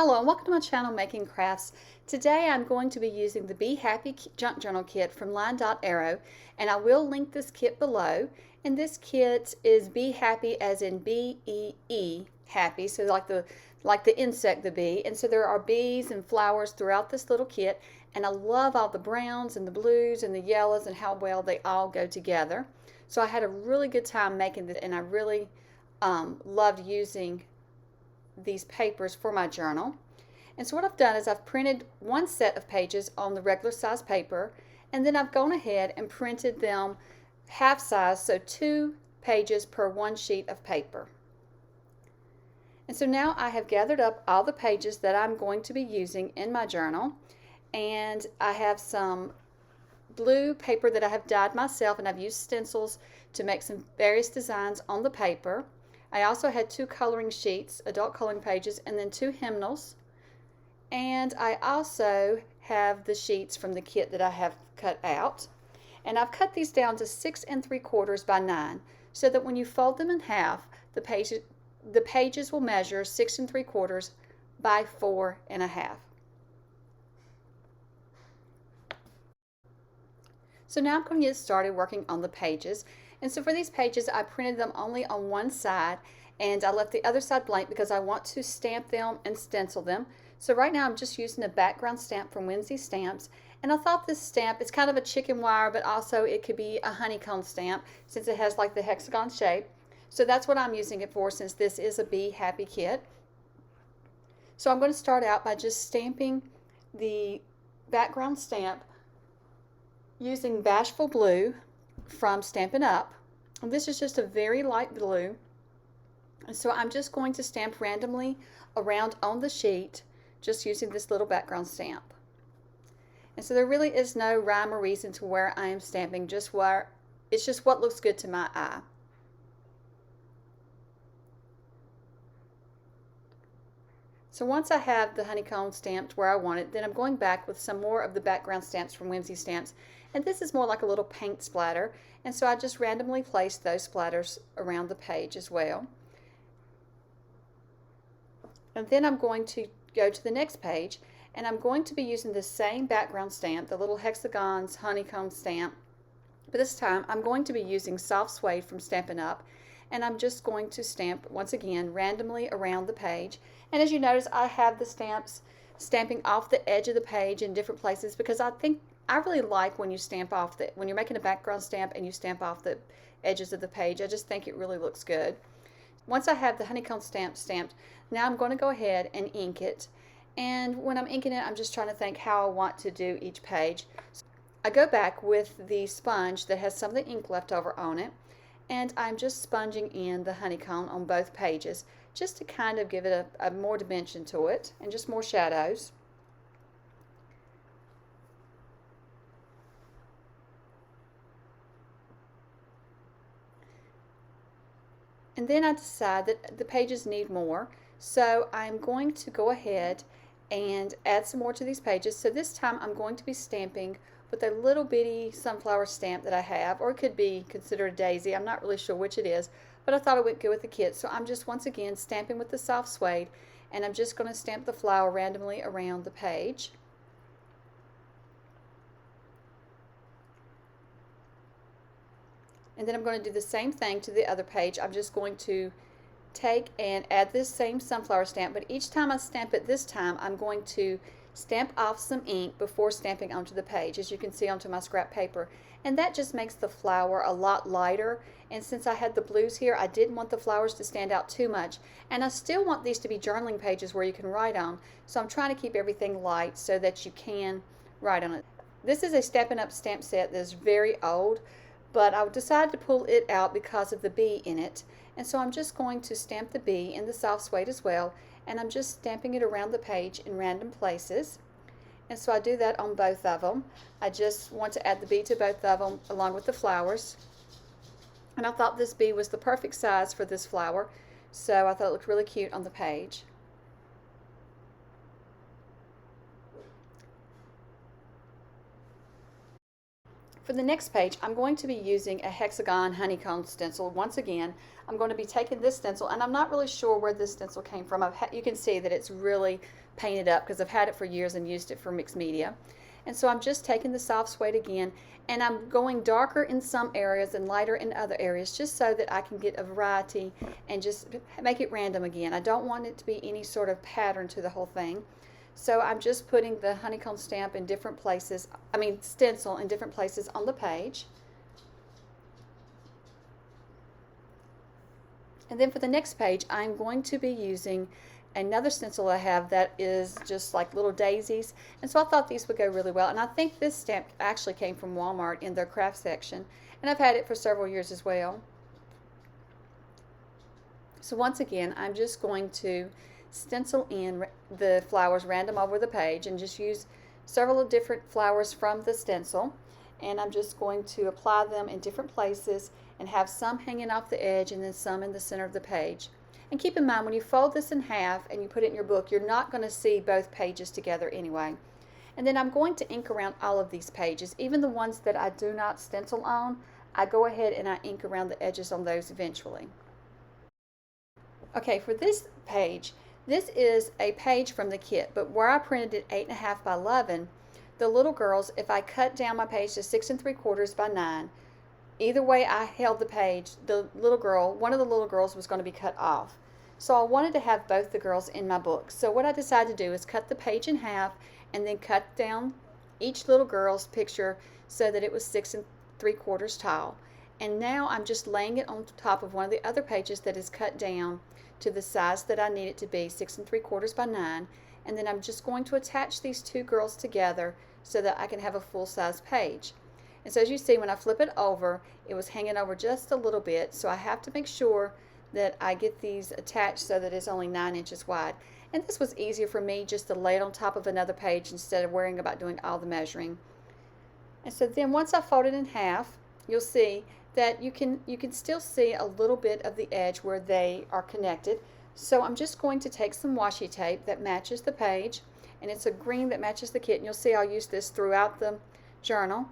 Hello and welcome to my channel Making Crafts. Today I'm going to be using the Be Happy Junk Journal Kit from Linedotarrow, and I will link this kit below. And this kit is Be Happy as in B-E-E happy, so like the insect, the bee. And so there are bees and flowers throughout this little kit, and I love all the browns and the blues and the yellows and how well they all go together. So I had a really good time making this, and I really loved using these papers for my journal. And so what I've done is I've printed one set of pages on the regular size paper, and then I've gone ahead and printed them half size, so 2 pages per one sheet of paper. And so now I have gathered up all the pages that I'm going to be using in my journal, and I have some blue paper that I have dyed myself, and I've used stencils to make some various designs on the paper. I also had 2 coloring sheets, adult coloring pages, and then 2 hymnals. And I also have the sheets from the kit that I have cut out. And I've cut these down to 6 3/4 by 9, so that when you fold them in half, the pages will measure 6 3/4 by 4 1/2. So now I'm going to get started working on the pages. And so for these pages, I printed them only on one side, and I left the other side blank because I want to stamp them and stencil them. So right now I'm just using a background stamp from Whimsy Stamps, and I thought this stamp, it's kind of a chicken wire, but also it could be a honeycomb stamp since it has like the hexagon shape. So that's what I'm using it for, since this is a Be Happy kit. So I'm going to start out by just stamping the background stamp using Bashful Blue from Stampin' Up. And this is just a very light blue. And so I'm just going to stamp randomly around on the sheet, just using this little background stamp. And so there really is no rhyme or reason to where I am stamping, just where it's just what looks good to my eye. So once I have the honeycomb stamped where I want it, then I'm going back with some more of the background stamps from Whimsy Stamps. And this is more like a little paint splatter. And so I just randomly place those splatters around the page as well. And then I'm going to go to the next page, and I'm going to be using the same background stamp, the little hexagons honeycomb stamp. But this time I'm going to be using Soft Suede from Stampin' Up, and I'm just going to stamp once again randomly around the page. And as you notice, I have the stamps stamping off the edge of the page in different places, because I really like when you stamp off when you're making a background stamp and you stamp off the edges of the page. I just think it really looks good. Once I have the honeycomb stamp stamped, now I'm going to go ahead and ink it. And when I'm inking it, I'm just trying to think how I want to do each page. So I go back with the sponge that has some of the ink left over on it, and I'm just sponging in the honeycomb on both pages, just to kind of give it a more dimension to it and just more shadows. And then I decide that the pages need more, so I'm going to go ahead and add some more to these pages. So this time I'm going to be stamping with a little bitty sunflower stamp that I have, or it could be considered a daisy. I'm not really sure which it is, but I thought it would go with the kit. So I'm just once again stamping with the Soft Suede, and I'm just going to stamp the flower randomly around the page. And then I'm going to do the same thing to the other page. I'm just going to take and add this same sunflower stamp, but each time I stamp it this time, I'm going to stamp off some ink before stamping onto the page, as you can see onto my scrap paper. And that just makes the flower a lot lighter. And since I had the blues here, I didn't want the flowers to stand out too much. And I still want these to be journaling pages where you can write on. So I'm trying to keep everything light so that you can write on it. This is a Stampin' Up stamp set that is very old, but I decided to pull it out because of the bee in it. And so I'm just going to stamp the bee in the Soft Suede as well, and I'm just stamping it around the page in random places. And so I do that on both of them. I just want to add the bee to both of them along with the flowers. And I thought this bee was the perfect size for this flower, so I thought it looked really cute on the page. For For the next page, I'm going to be using a hexagon honeycomb stencil. Once again, I'm going to be taking this stencil, and I'm not really sure where this stencil came from. You can see that it's really painted up because I've had it for years and used it for mixed media. And so I'm just taking the soft suede again, and I'm going darker in some areas and lighter in other areas, just so that I can get a variety and just make it random again. I don't want it to be any sort of pattern to the whole thing. So I'm just putting the honeycomb stamp in different places, stencil in different places on the page. And then for the next page, I'm going to be using another stencil I have that is just like little daisies. And so I thought these would go really well. And I think this stamp actually came from Walmart in their craft section. And I've had it for several years as well. So once again, I'm just going to stencil in the flowers random over the page and just use several different flowers from the stencil, and I'm just going to apply them in different places and have some hanging off the edge and then some in the center of the page. And keep in mind, when you fold this in half and you put it in your book, you're not going to see both pages together anyway. And then I'm going to ink around all of these pages, even the ones that I do not stencil on. I go ahead and I ink around the edges on those eventually. Okay, for this page, this is a page from the kit, but where I printed it 8.5 by 11, the little girls, if I cut down my page to 6 3/4 by 9, either way I held the page, the little girl, one of the little girls was going to be cut off. So I wanted to have both the girls in my book. So what I decided to do is cut the page in half and then cut down each little girl's picture so that it was 6 3/4 tall. And now I'm just laying it on top of one of the other pages that is cut down to the size that I need it to be, 6 3/4 by 9, and then I'm just going to attach these two girls together so that I can have a full-size page. And so as you see, when I flip it over, it was hanging over just a little bit, so I have to make sure that I get these attached so that it's only 9 inches wide. And this was easier for me just to lay it on top of another page instead of worrying about doing all the measuring. And so then once I fold it in half, you'll see that you can still see a little bit of the edge where they are connected. So I'm just going to take some washi tape that matches the page, and it's a green that matches the kit, and you'll see I'll use this throughout the journal.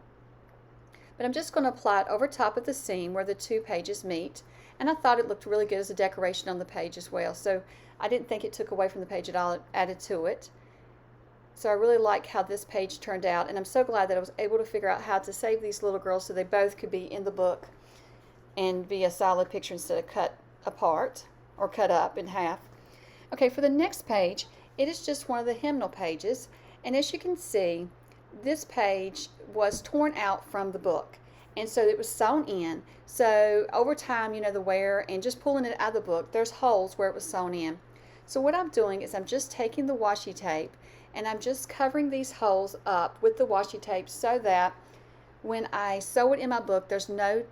But I'm just going to apply it over top of the seam where the two pages meet, and I thought it looked really good as a decoration on the page as well, so I didn't think it took away from the page at all. It added to it. So I really like how this page turned out, and I'm so glad that I was able to figure out how to save these little girls so they both could be in the book and be a solid picture instead of cut apart or cut up in half. Okay, for the next page, it is just one of the hymnal pages, and as you can see, this page was torn out from the book, and so it was sewn in. So over time, you know, the wear and just pulling it out of the book, there's holes where it was sewn in. So what I'm doing is I'm just taking the washi tape and I'm just covering these holes up with the washi tape so that when I sew it in my book, there's no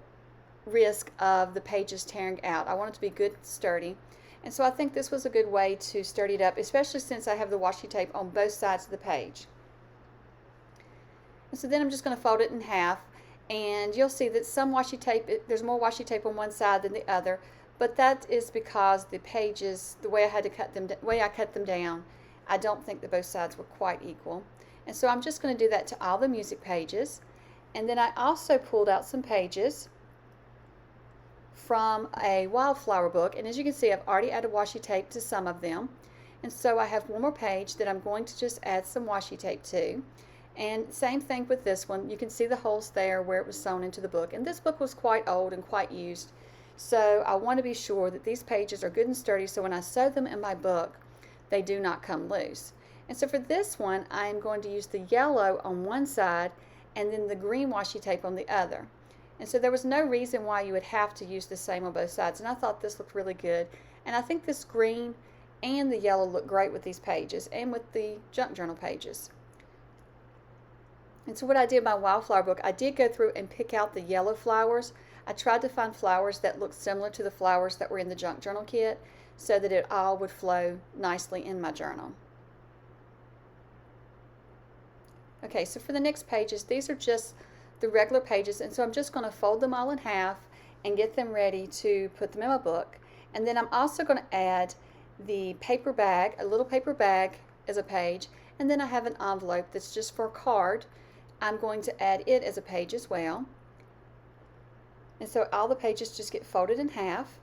risk of the pages tearing out. I want it to be good and sturdy. And so I think this was a good way to sturdy it up, especially since I have the washi tape on both sides of the page. And so then I'm just going to fold it in half, and you'll see that some washi tape, there's more washi tape on one side than the other, but that is because the pages, the way I had to cut them, the way I cut them down, I don't think that both sides were quite equal. And so I'm just going to do that to all the music pages. And then I also pulled out some pages from a wildflower book, and as you can see, I've already added washi tape to some of them. And so I have one more page that I'm going to just add some washi tape to. And same thing with this one. You can see the holes there where it was sewn into the book. And this book was quite old and quite used. So I want to be sure that these pages are good and sturdy so when I sew them in my book, they do not come loose. And so for this one, I am going to use the yellow on one side and then the green washi tape on the other. And so there was no reason why you would have to use the same on both sides. And I thought this looked really good. And I think this green and the yellow look great with these pages and with the junk journal pages. And so what I did in my wildflower book, I did go through and pick out the yellow flowers. I tried to find flowers that looked similar to the flowers that were in the junk journal kit so that it all would flow nicely in my journal. Okay, so for the next pages, these are just the regular pages, and so I'm just going to fold them all in half and get them ready to put them in my book. And then I'm also going to add the paper bag, a little paper bag as a page, and then I have an envelope that's just for a card. I'm going to add it as a page as well. And so all the pages just get folded in half.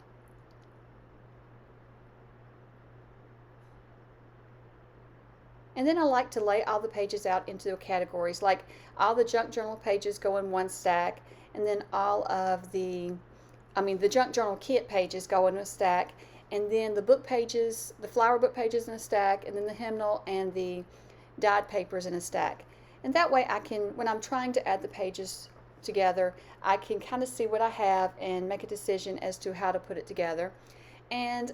And then I like to lay all the pages out into categories, like all the junk journal pages go in one stack, and then all of the junk journal kit pages go in a stack, and then the book pages, the flower book pages in a stack, and then the hymnal and the dyed papers in a stack. And that way I can, when I'm trying to add the pages together, I can kind of see what I have and make a decision as to how to put it together. And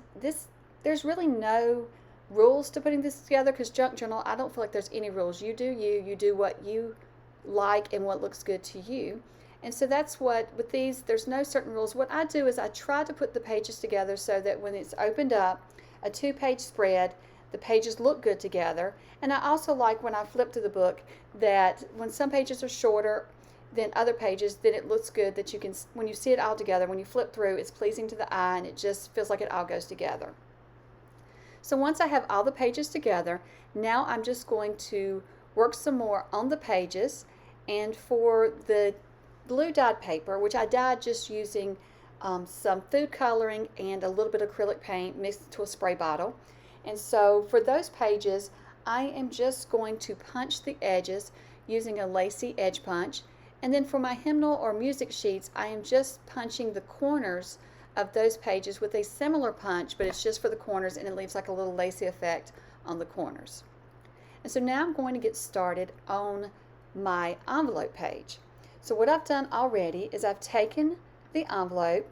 there's really no rules to putting this together, because junk journal, I don't feel like there's any rules. You do you do what you like and what looks good to you. And so that's what, with these, there's no certain rules. What I do is I try to put the pages together so that when it's opened up, a 2-page spread, the pages look good together. And I also like when I flip to the book that when some pages are shorter than other pages, then it looks good that you can, when you see it all together, when you flip through, it's pleasing to the eye and it just feels like it all goes together. So once I have all the pages together, now I'm just going to work some more on the pages. And for the blue dyed paper, which I dyed just using some food coloring and a little bit of acrylic paint mixed into a spray bottle. And so for those pages, I am just going to punch the edges using a lacy edge punch. And then for my hymnal or music sheets, I am just punching the corners of those pages with a similar punch, but it's just for the corners, and it leaves like a little lacy effect on the corners. And so now I'm going to get started on my envelope page. So what I've done already is I've taken the envelope,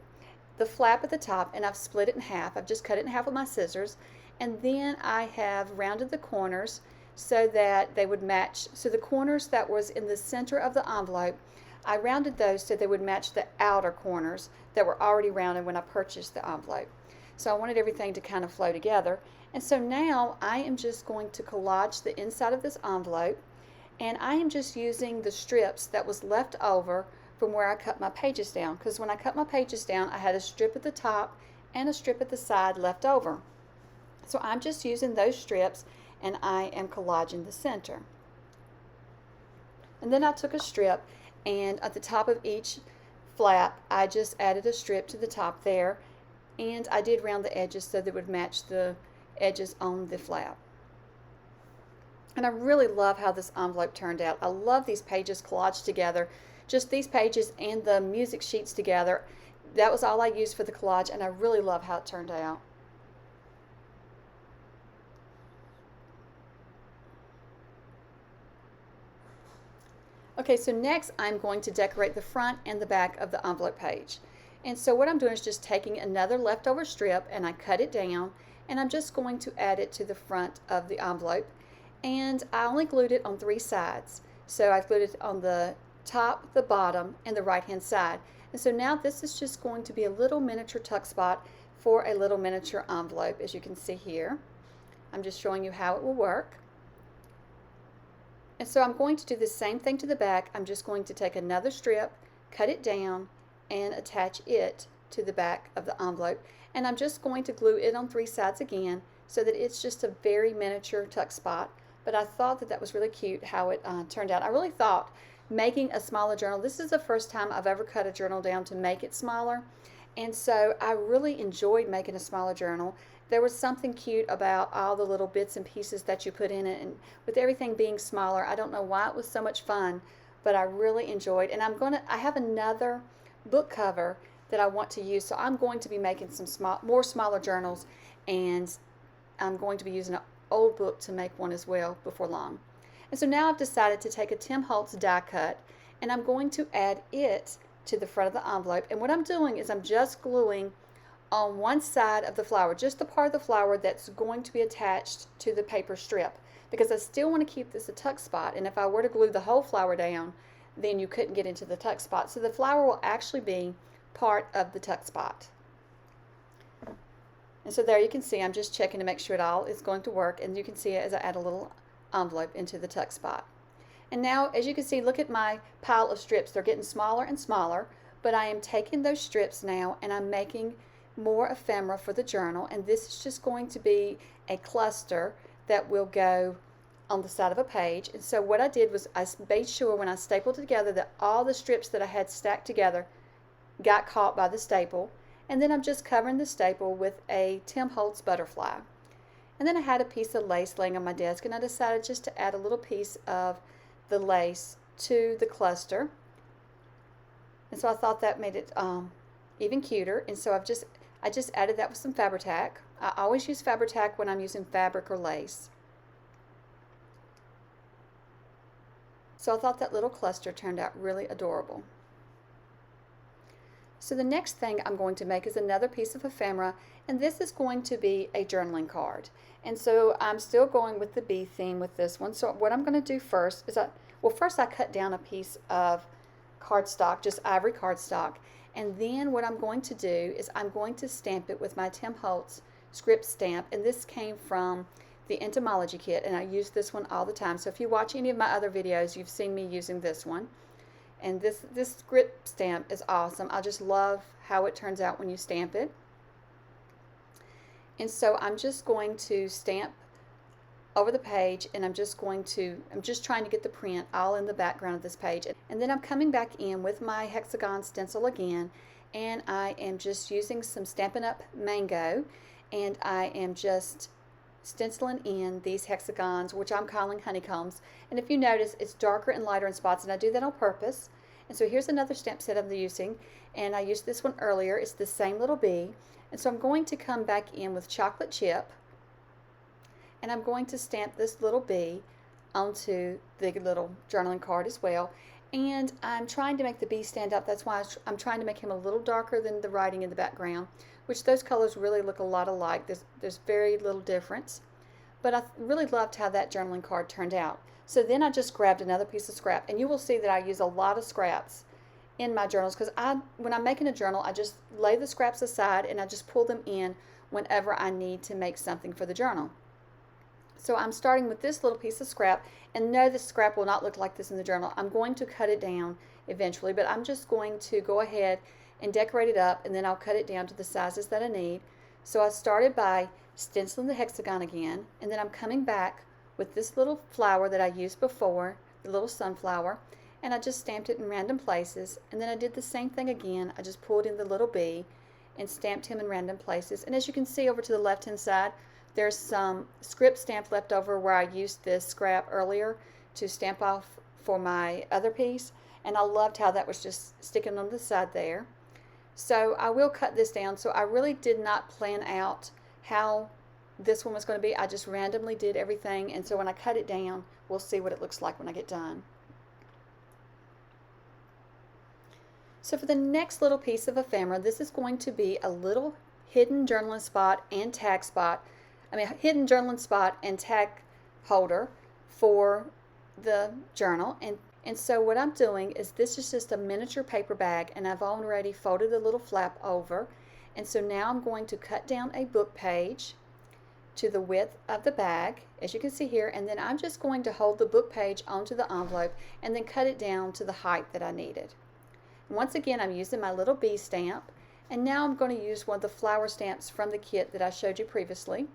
the flap at the top, and I've split it in half. I've just cut it in half with my scissors, and then I have rounded the corners so that they would match. So the corners that was in the center of the envelope, I rounded those so they would match the outer corners that were already rounded when I purchased the envelope. So I wanted everything to kind of flow together. And so now I am just going to collage the inside of this envelope, and I am just using the strips that was left over from where I cut my pages down, because when I cut my pages down, I had a strip at the top and a strip at the side left over. So I'm just using those strips, and I am collaging the center. And then I took a strip, and at the top of each flap, I just added a strip to the top there, and I did round the edges so they would match the edges on the flap. And I really love how this envelope turned out. I love these pages collaged together, just these pages and the music sheets together. That was all I used for the collage, and I really love how it turned out. Okay, so next I'm going to decorate the front and the back of the envelope page. And so what I'm doing is just taking another leftover strip, and I cut it down, and I'm just going to add it to the front of the envelope. And I only glued it on 3 sides. So I glued it on the top, the bottom, and the right hand side. And so now this is just going to be a little miniature tuck spot for a little miniature envelope, as you can see here. I'm just showing you how it will work. And so I'm going to do the same thing to the back. I'm just going to take another strip, cut it down, and attach it to the back of the envelope. And I'm just going to glue it on 3 sides again so that it's just a very miniature tuck spot. But I thought that that was really cute how it turned out. I really thought making a smaller journal, this is the first time I've ever cut a journal down to make it smaller. And so I really enjoyed making a smaller journal. There was something cute about all the little bits and pieces that you put in it, and with everything being smaller, I don't know why it was so much fun, but I really enjoyed. And I have another book cover that I want to use, so I'm going to be making some more smaller journals, and I'm going to be using an old book to make one as well before long. And so now I've decided to take a Tim Holtz die cut, and I'm going to add it to the front of the envelope. And what I'm doing is I'm just gluing on one side of the flower, just the part of the flower that's going to be attached to the paper strip, because I still want to keep this a tuck spot, and if I were to glue the whole flower down, then you couldn't get into the tuck spot. So the flower will actually be part of the tuck spot. And so there you can see I'm just checking to make sure it all is going to work, and you can see it as I add a little envelope into the tuck spot. And now, as you can see, look at my pile of strips. They're getting smaller and smaller, but I am taking those strips now and I'm making more ephemera for the journal, and this is just going to be a cluster that will go on the side of a page. And so what I did was I made sure when I stapled it together that all the strips that I had stacked together got caught by the staple. And then I'm just covering the staple with a Tim Holtz butterfly. And then I had a piece of lace laying on my desk, and I decided just to add a little piece of the lace to the cluster. And so I thought that made it even cuter. And so I just added that with some Fabri-Tac. I always use Fabri-Tac when I'm using fabric or lace. So I thought that little cluster turned out really adorable. So the next thing I'm going to make is another piece of ephemera, and this is going to be a journaling card. And so I'm still going with the bee theme with this one. So what I'm going to do first is first I cut down a piece of cardstock, just ivory cardstock, and then what I'm going to do is I'm going to stamp it with my Tim Holtz script stamp, and this came from the entomology kit, and I use this one all the time. So if you watch any of my other videos, you've seen me using this one. And this script stamp is awesome. I just love how it turns out when you stamp it. And so I'm just going to stamp over the page, and I'm just trying to get the print all in the background of this page. And then I'm coming back in with my hexagon stencil again, and I am just using some Stampin' Up! Mango, and I am just stenciling in these hexagons, which I'm calling honeycombs. And if you notice, it's darker and lighter in spots, and I do that on purpose. And so here's another stamp set I'm using, and I used this one earlier. It's the same little bee. And so I'm going to come back in with chocolate chip, and I'm going to stamp this little bee onto the little journaling card as well. And I'm trying to make the bee stand out. That's why I'm trying to make him a little darker than the writing in the background, which those colors really look a lot alike. There's very little difference. But I really loved how that journaling card turned out. So then I just grabbed another piece of scrap, and you will see that I use a lot of scraps in my journals, because when I'm making a journal, I just lay the scraps aside and I just pull them in whenever I need to make something for the journal. So I'm starting with this little piece of scrap, and no, this scrap will not look like this in the journal. I'm going to cut it down eventually, but I'm just going to go ahead and decorate it up, and then I'll cut it down to the sizes that I need. So I started by stenciling the hexagon again, and then I'm coming back with this little flower that I used before, the little sunflower, and I just stamped it in random places. And then I did the same thing again. I just pulled in the little bee and stamped him in random places. And as you can see over to the left hand side, there's some script stamp left over where I used this scrap earlier to stamp off for my other piece, and I loved how that was just sticking on the side there. So I will cut this down. So I really did not plan out how this one was going to be. I just randomly did everything, and so when I cut it down, we'll see what it looks like when I get done. So for the next little piece of ephemera, this is going to be a little hidden journaling spot and tag spot. Hidden journaling spot and tag holder for the journal. And so what I'm doing is, this is just a miniature paper bag, and I've already folded a little flap over. And so now I'm going to cut down a book page to the width of the bag, as you can see here, and then I'm just going to hold the book page onto the envelope and then cut it down to the height that I needed. Once again, I'm using my little bee stamp, and now I'm going to use one of the flower stamps from the kit that I showed you previously,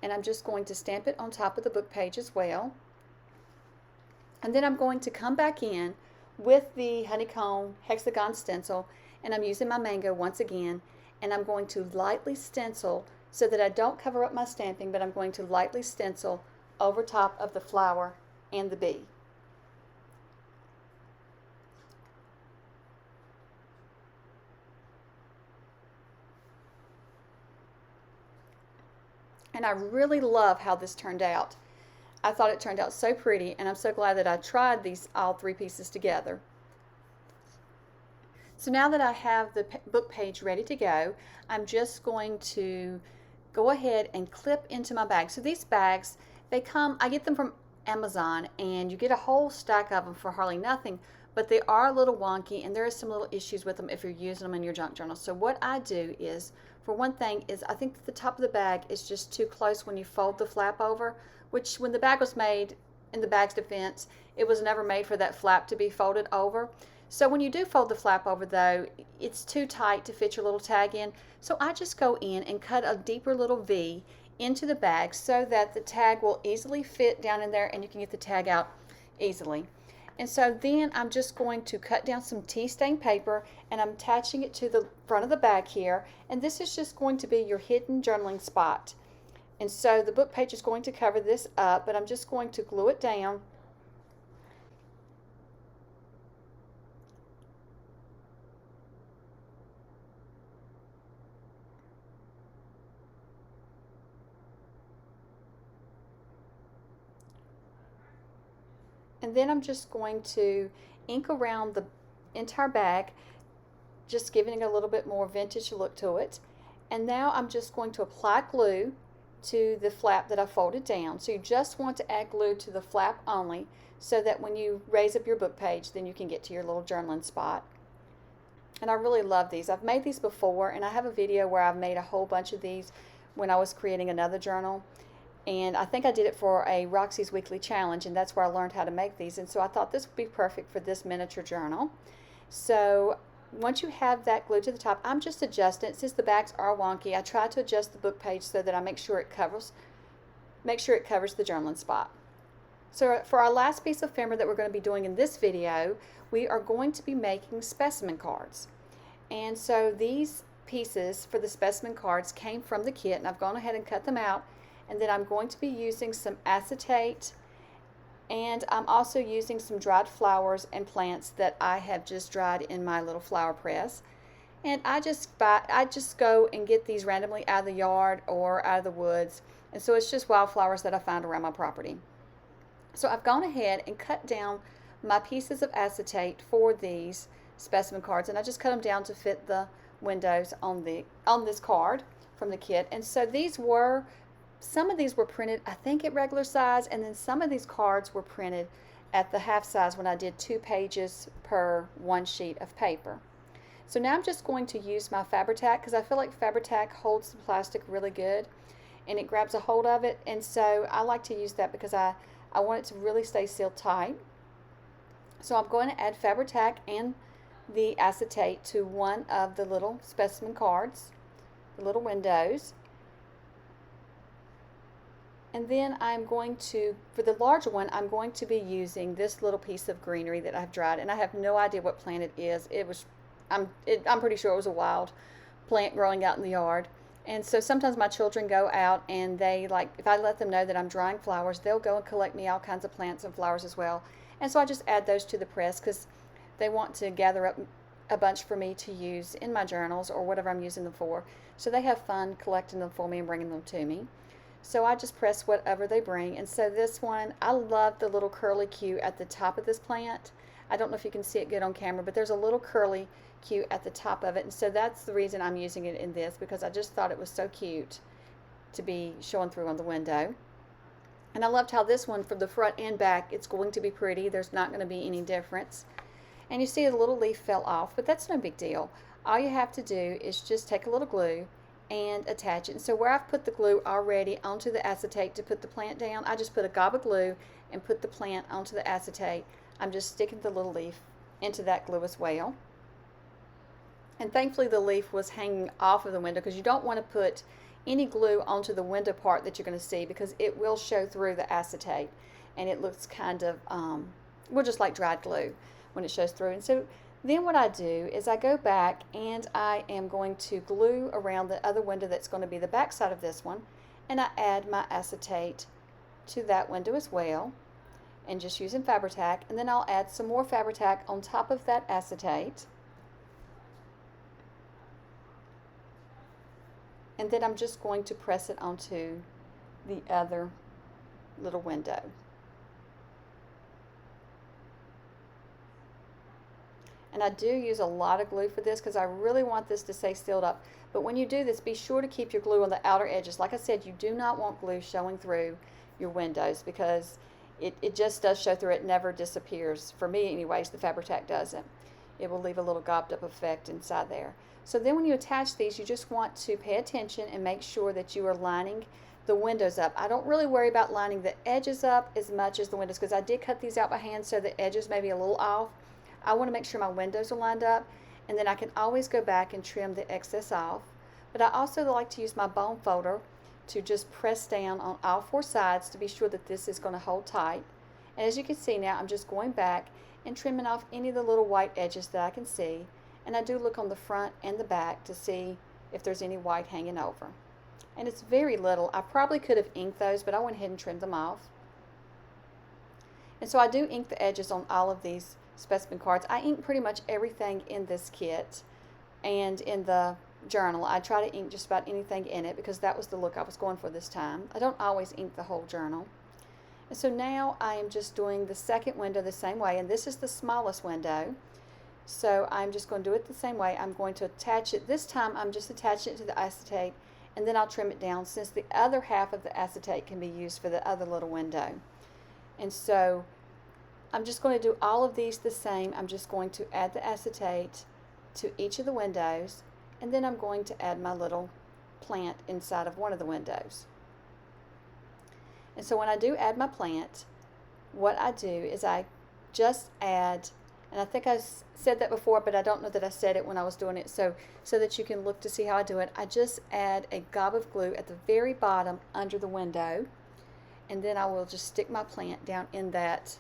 and I'm just going to stamp it on top of the book page as well. And then I'm going to come back in with the honeycomb hexagon stencil, and I'm using my mango once again, and I'm going to lightly stencil so that I don't cover up my stamping, but I'm going to lightly stencil over top of the flower and the bee. And I really love how this turned out. I thought it turned out so pretty, and I'm so glad that I tried all three pieces together. So now that I have the book page ready to go, I'm just going to go ahead and clip into my bag. So these bags, I get them from Amazon, and you get a whole stack of them for hardly nothing, but they are a little wonky, and there are some little issues with them if you're using them in your junk journal. So what I do is, for one thing, is I think that the top of the bag is just too close when you fold the flap over, which when the bag was made, in the bag's defense, it was never made for that flap to be folded over. So when you do fold the flap over though, it's too tight to fit your little tag in. So I just go in and cut a deeper little V into the bag so that the tag will easily fit down in there and you can get the tag out easily. And so then I'm just going to cut down some tea stain paper and I'm attaching it to the front of the bag here, and this is just going to be your hidden journaling spot. And so the book page is going to cover this up, but I'm just going to glue it down. And then I'm just going to ink around the entire bag, just giving it a little bit more vintage look to it. And now I'm just going to apply glue to the flap that I folded down. So you just want to add glue to the flap only so that when you raise up your book page, then you can get to your little journaling spot. And I really love these. I've made these before, and I have a video where I've made a whole bunch of these when I was creating another journal. And I think I did it for a Roxy's Weekly Challenge, and that's where I learned how to make these. And so I thought this would be perfect for this miniature journal. So once you have that glued to the top, I'm just adjusting it. Since the backs are wonky, I try to adjust the book page so that I make sure it covers the journaling spot. So for our last piece of ephemera that we're going to be doing in this video, we are going to be making specimen cards. And so these pieces for the specimen cards came from the kit, and I've gone ahead and cut them out. And then I'm going to be using some acetate, and I'm also using some dried flowers and plants that I have just dried in my little flower press. And I just go and get these randomly out of the yard or out of the woods, and so it's just wildflowers that I find around my property. So I've gone ahead and cut down my pieces of acetate for these specimen cards, and I just cut them down to fit the windows on this card from the kit. And so some of these were printed, I think, at regular size, and then some of these cards were printed at the half size when I did 2 pages per 1 sheet of paper. So now I'm just going to use my Fabri-Tac, because I feel like Fabri-Tac holds the plastic really good and it grabs a hold of it, and so I like to use that because I want it to really stay sealed tight. So I'm going to add Fabri-Tac and the acetate to one of the little specimen cards, the little windows. And then I'm going to, for the larger one, I'm going to be using this little piece of greenery that I've dried, and I have no idea what plant it is. I'm pretty sure it was a wild plant growing out in the yard. And so sometimes my children go out and they, like, if I let them know that I'm drying flowers, they'll go and collect me all kinds of plants and flowers as well. And so I just add those to the press because they want to gather up a bunch for me to use in my journals or whatever I'm using them for. So they have fun collecting them for me and bringing them to me. So I just press whatever they bring. And so this one, I love the little curly Q at the top of this plant. I don't know if you can see it good on camera, but there's a little curly Q at the top of it. And so that's the reason I'm using it in this, because I just thought it was so cute to be showing through on the window. And I loved how this one, from the front and back, it's going to be pretty. There's not going to be any difference. And you see a little leaf fell off, but that's no big deal. All you have to do is just take a little glue and attach it. And so where I've put the glue already onto the acetate to put the plant down, I just put a gob of glue and put the plant onto the acetate. I'm just sticking the little leaf into that glue as well. And thankfully the leaf was hanging off of the window, because you don't want to put any glue onto the window part that you're going to see, because it will show through the acetate and it looks kind of, well, just like dried glue when it shows through. And so then what I do is I go back and I am going to glue around the other window that's going to be the back side of this one, and I add my acetate to that window as well, and just using Fabri-Tac, and then I'll add some more Fabri-Tac on top of that acetate, and then I'm just going to press it onto the other little window. And I do use a lot of glue for this because I really want this to stay sealed up. But when you do this, be sure to keep your glue on the outer edges. Like I said, you do not want glue showing through your windows, because it just does show through. It never disappears. For me anyways, the Fabri-Tac doesn't. It will leave a little gobbed up effect inside there. So then when you attach these, you just want to pay attention and make sure that you are lining the windows up. I don't really worry about lining the edges up as much as the windows, because I did cut these out by hand, so the edges may be a little off. I want to make sure my windows are lined up, and then I can always go back and trim the excess off. But I also like to use my bone folder to just press down on all four sides to be sure that this is going to hold tight. And as you can see now, I'm just going back and trimming off any of the little white edges that I can see. And I do look on the front and the back to see if there's any white hanging over. And it's very little. I probably could have inked those, but I went ahead and trimmed them off. And so I do ink the edges on all of these specimen cards. I ink pretty much everything in this kit and in the journal. I try to ink just about anything in it because that was the look I was going for this time. I don't always ink the whole journal. And so now I am just doing the second window the same way, and this is the smallest window. So I'm just going to do it the same way. I'm going to attach it. This time I'm just attaching it to the acetate, and then I'll trim it down since the other half of the acetate can be used for the other little window. And so I'm just going to do all of these the same. I'm just going to add the acetate to each of the windows, and then I'm going to add my little plant inside of one of the windows. And so when I do add my plant, what I do is I just add, and I think I said that before, but I don't know that I said it when I was doing it, so that you can look to see how I do it. I just add a gob of glue at the very bottom under the window, and then I will just stick my plant down in that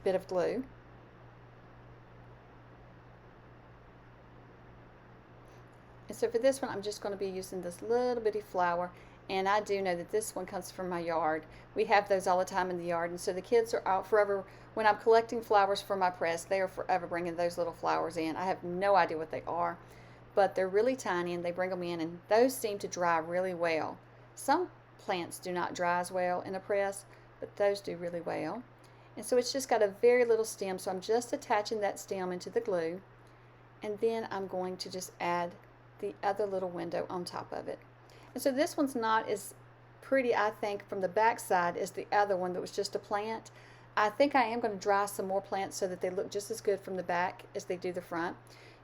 bit of glue. And so for this one, I'm just going to be using this little bitty flower. And I do know that this one comes from my yard. We have those all the time in the yard, and so the kids are out forever. When I'm collecting flowers for my press, they are forever bringing those little flowers in. I have no idea what they are, but they're really tiny, and they bring them in, and those seem to dry really well. Some plants do not dry as well in a press, but those do really well. And so it's just got a very little stem, so I'm just attaching that stem into the glue, and then I'm going to just add the other little window on top of it. And so this one's not as pretty, I think, from the back side as the other one that was just a plant. I think I am going to dry some more plants so that they look just as good from the back as they do the front.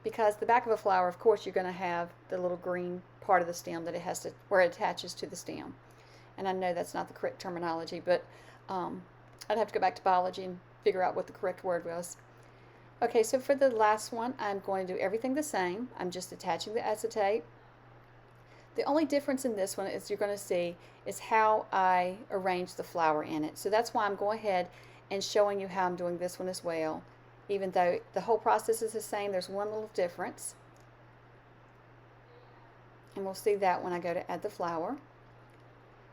Because the back of a flower, of course, you're going to have the little green part of the stem that it has to, where it attaches to the stem. And I know that's not the correct terminology, but I'd have to go back to biology and figure out what the correct word was. Okay, so for the last one, I'm going to do everything the same. I'm just attaching the acetate. The only difference in this one, as you're going to see, is how I arrange the flower in it. So that's why I'm going ahead and showing you how I'm doing this one as well. Even though the whole process is the same, there's one little difference. And we'll see that when I go to add the flower.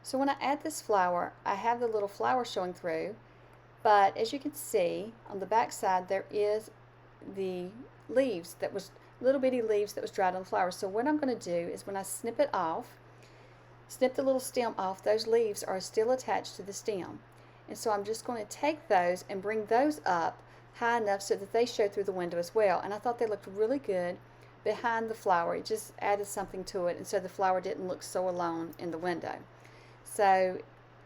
So when I add this flower, I have the little flower showing through, but as you can see on the back side there is the leaves that was little bitty leaves that was dried on the flower. So what I'm going to do is when I snip it off, snip the little stem off, those leaves are still attached to the stem. And so I'm just going to take those and bring those up high enough so that they show through the window as well. And I thought they looked really good behind the flower. It just added something to it, and so the flower didn't look so alone in the window. So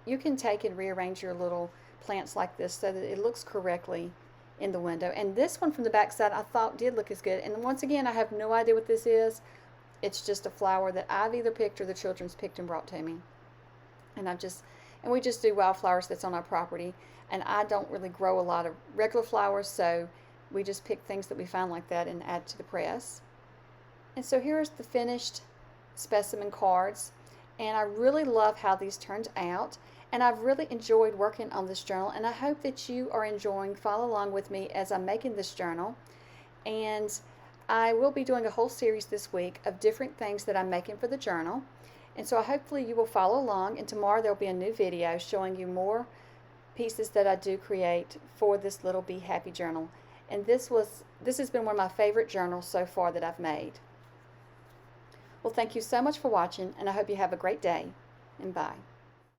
you can take and rearrange your little plants like this so that it looks correctly in the window. And this one from the back side I thought did look as good. And once again, I have no idea what this is. It's just a flower that I've either picked or the children's picked and brought to me. And we just do wildflowers that's on our property. And I don't really grow a lot of regular flowers, so we just pick things that we find like that and add to the press. And so here's the finished specimen cards. And I really love how these turned out. And I've really enjoyed working on this journal, and I hope that you are enjoying. Follow along with me as I'm making this journal. And I will be doing a whole series this week of different things that I'm making for the journal. And so hopefully you will follow along, and tomorrow there will be a new video showing you more pieces that I do create for this little Be Happy journal. And this has been one of my favorite journals so far that I've made. Well, thank you so much for watching, and I hope you have a great day, and bye.